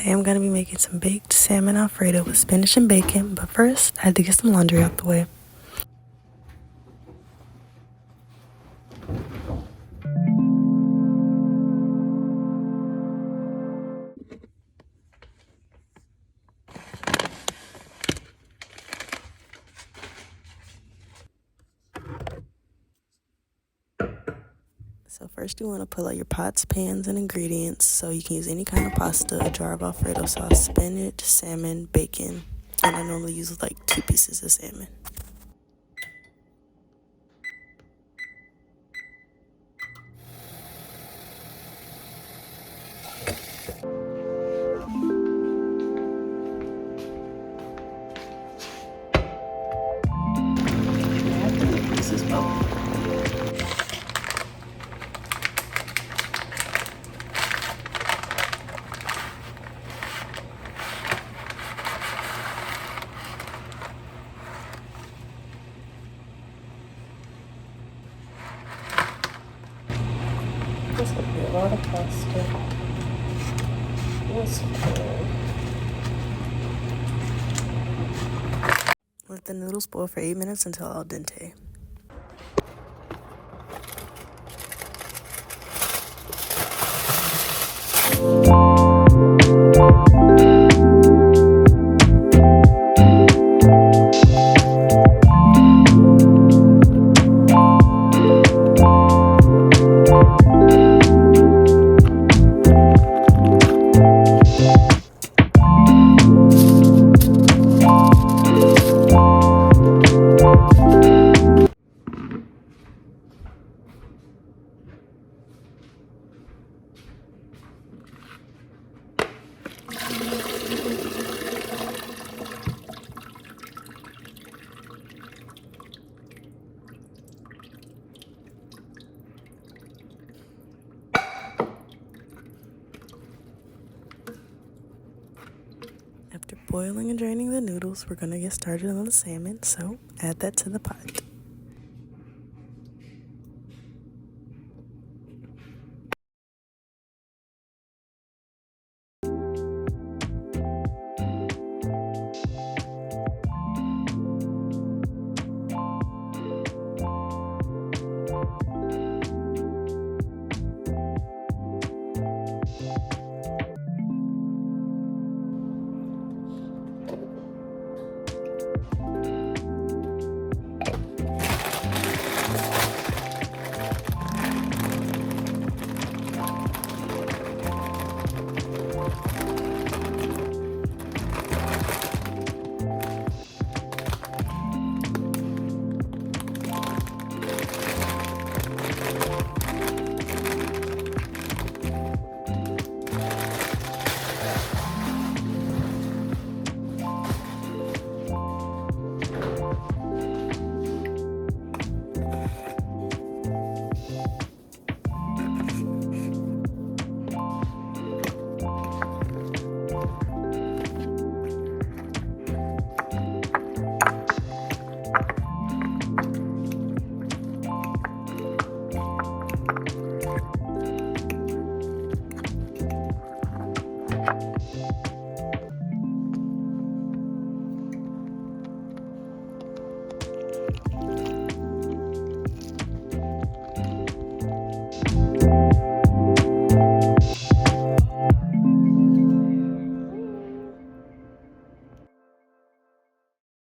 Today I'm going to be making some baked salmon Alfredo with spinach and bacon, but first I had to get some laundry out the way. So first you want to pull out your pots, pans, and ingredients. So you can use any kind of pasta, a jar of Alfredo sauce, spinach, salmon, bacon, and I normally use like 2 pieces of salmon. This is both. This would be a lot of pasta. Yes, let the noodles boil for 8 minutes until al dente. After boiling and draining the noodles, we're going to get started on the salmon, so add that to the pot.